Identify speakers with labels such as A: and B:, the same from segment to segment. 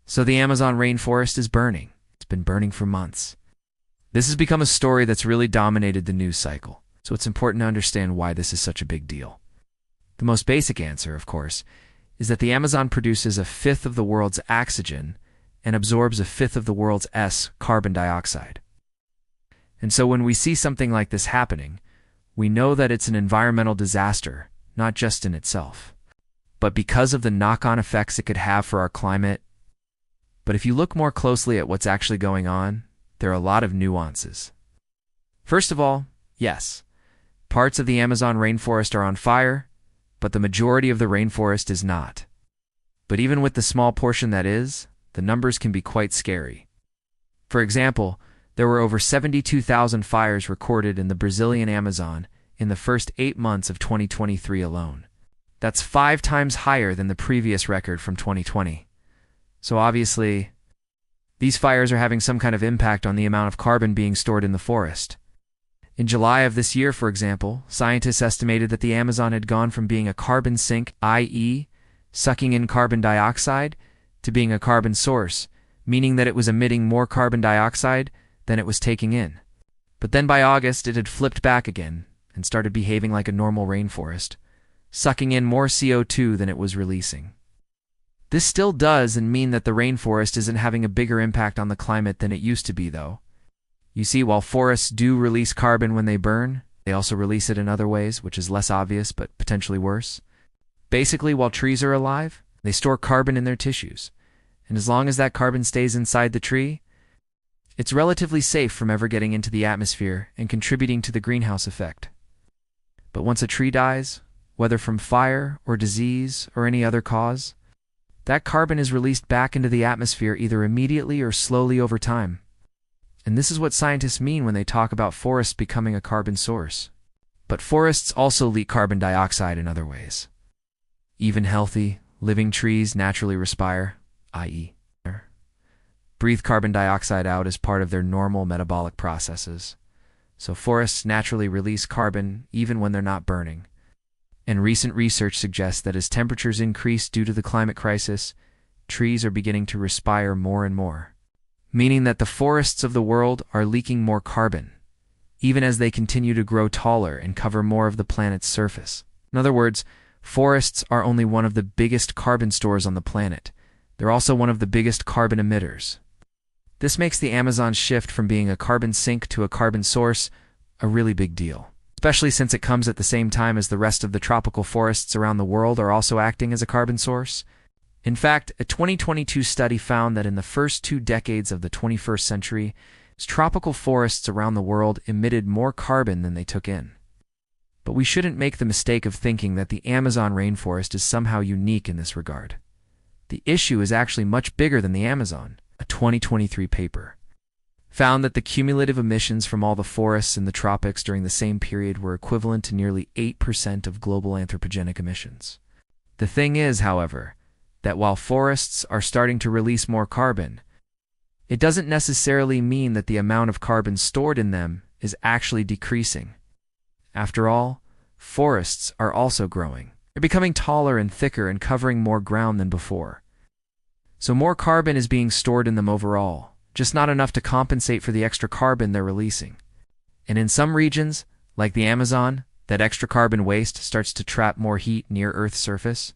A: So the Amazon rainforest is burning. It's been burning for months. This has become a story that's really dominated the news cycle, so it's important to understand why this is such a big deal. The most basic answer, of course, is that the Amazon produces a fifth of the world's oxygen and absorbs a fifth of the world's carbon dioxide. And so when we see something like this happening, we know that it's an environmental disaster, not just in itself, but because of the knock-on effects it could have for our climate. But if you look more closely at what's actually going on, there are a lot of nuances. First of all, yes, parts of the Amazon rainforest are on fire, but the majority of the rainforest is not. But even with the small portion that is, the numbers can be quite scary. For example, there were over 72,000 fires recorded in the Brazilian Amazon in the first 8 months of 2023 alone. That's 5 times higher than the previous record from 2020. So obviously, these fires are having some kind of impact on the amount of carbon being stored in the forest. In July of this year, for example, scientists estimated that the Amazon had gone from being a carbon sink, i.e., sucking in carbon dioxide, to being a carbon source, meaning that it was emitting more carbon dioxide than it was taking in. But then by August, it had flipped back again and started behaving like a normal rainforest, sucking in more CO2 than it was releasing. This still doesn't mean that the rainforest isn't having a bigger impact on the climate than it used to be, though. You see, while forests do release carbon when they burn, they also release it in other ways, which is less obvious but potentially worse. Basically, while trees are alive, they store carbon in their tissues, and as long as that carbon stays inside the tree, it's relatively safe from ever getting into the atmosphere and contributing to the greenhouse effect. But once a tree dies, whether from fire or disease or any other cause, that carbon is released back into the atmosphere either immediately or slowly over time. And this is what scientists mean when they talk about forests becoming a carbon source. But forests also leak carbon dioxide in other ways. Even healthy, living trees naturally respire, i.e., breathe carbon dioxide out as part of their normal metabolic processes. So forests naturally release carbon even when they're not burning. And recent research suggests that as temperatures increase due to the climate crisis, trees are beginning to respire more and more, meaning that the forests of the world are leaking more carbon, even as they continue to grow taller and cover more of the planet's surface. In other words, forests are only one of the biggest carbon stores on the planet. They're also one of the biggest carbon emitters. This makes the Amazon's shift from being a carbon sink to a carbon source a really big deal, especially since it comes at the same time as the rest of the tropical forests around the world are also acting as a carbon source. In fact, a 2022 study found that in the first 2 decades of the 21st century, tropical forests around the world emitted more carbon than they took in. But we shouldn't make the mistake of thinking that the Amazon rainforest is somehow unique in this regard. The issue is actually much bigger than the Amazon. A 2023 paper found that the cumulative emissions from all the forests in the tropics during the same period were equivalent to nearly 8% of global anthropogenic emissions. The thing is, however, that while forests are starting to release more carbon, it doesn't necessarily mean that the amount of carbon stored in them is actually decreasing. After all, forests are also growing. They're becoming taller and thicker and covering more ground than before. So more carbon is being stored in them overall, just not enough to compensate for the extra carbon they're releasing. And in some regions, like the Amazon, that extra carbon waste starts to trap more heat near Earth's surface.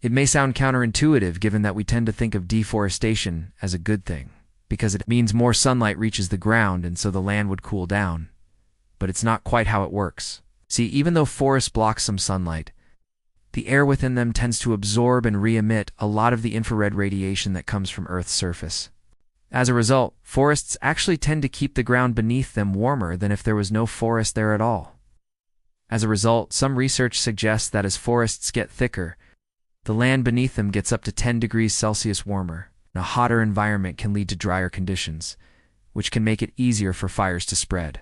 A: It may sound counterintuitive given that we tend to think of deforestation as a good thing, because it means more sunlight reaches the ground and so the land would cool down. But it's not quite how it works. See, even though forests block some sunlight, the air within them tends to absorb and re-emit a lot of the infrared radiation that comes from Earth's surface. As a result, forests actually tend to keep the ground beneath them warmer than if there was no forest there at all. As a result, some research suggests that as forests get thicker, the land beneath them gets up to 10 degrees Celsius warmer, and a hotter environment can lead to drier conditions, which can make it easier for fires to spread.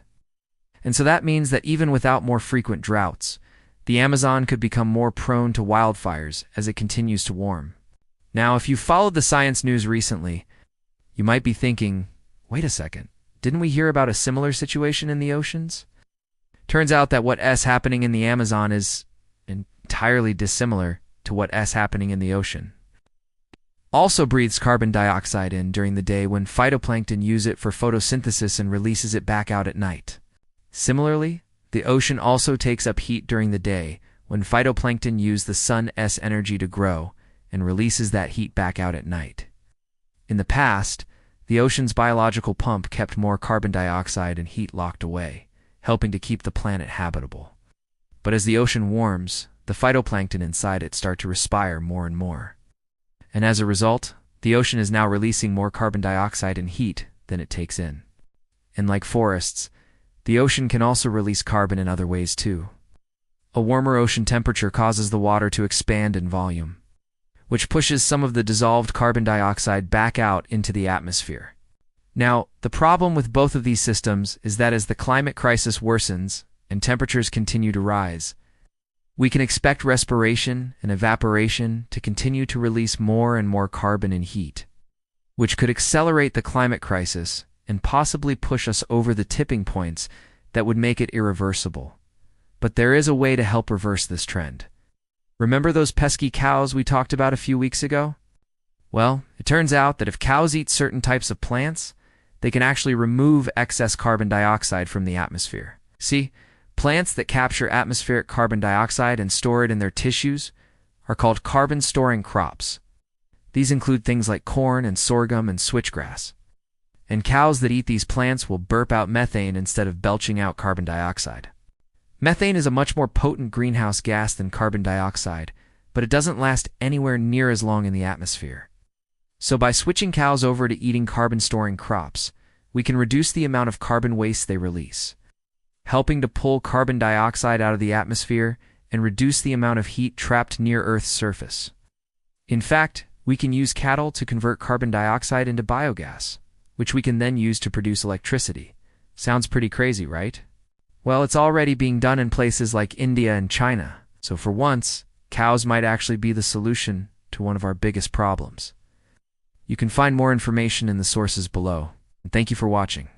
A: And so that means that even without more frequent droughts, the Amazon could become more prone to wildfires as it continues to warm. Now, if you followed the science news recently, you might be thinking, wait a second, didn't we hear about a similar situation in the oceans? Turns out that what's happening in the Amazon is entirely dissimilar to what's happening in the ocean. also breathes carbon dioxide in during the day when phytoplankton use it for photosynthesis and releases it back out at night. Similarly, the ocean also takes up heat during the day when phytoplankton use the sun's energy to grow and releases that heat back out at night. In the past, the ocean's biological pump kept more carbon dioxide and heat locked away, helping to keep the planet habitable. But as the ocean warms, the phytoplankton inside it start to respire more and more. And as a result, the ocean is now releasing more carbon dioxide and heat than it takes in. And like forests, the ocean can also release carbon in other ways too. A warmer ocean temperature causes the water to expand in volume, which pushes some of the dissolved carbon dioxide back out into the atmosphere. Now, the problem with both of these systems is that as the climate crisis worsens and temperatures continue to rise, we can expect respiration and evaporation to continue to release more and more carbon and heat, which could accelerate the climate crisis and possibly push us over the tipping points that would make it irreversible. But there is a way to help reverse this trend. Remember those pesky cows we talked about a few weeks ago? Well, it turns out that if cows eat certain types of plants, they can actually remove excess carbon dioxide from the atmosphere. See, plants that capture atmospheric carbon dioxide and store it in their tissues are called carbon-storing crops. These include things like corn and sorghum and switchgrass. And cows that eat these plants will burp out methane instead of belching out carbon dioxide. Methane is a much more potent greenhouse gas than carbon dioxide, but it doesn't last anywhere near as long in the atmosphere. So by switching cows over to eating carbon-storing crops, we can reduce the amount of carbon waste they release, helping to pull carbon dioxide out of the atmosphere and reduce the amount of heat trapped near Earth's surface. In fact, we can use cattle to convert carbon dioxide into biogas, which we can then use to produce electricity. Sounds pretty crazy, right? Well, it's already being done in places like India and China, so for once, cows might actually be the solution to one of our biggest problems. You can find more information in the sources below. And thank you for watching.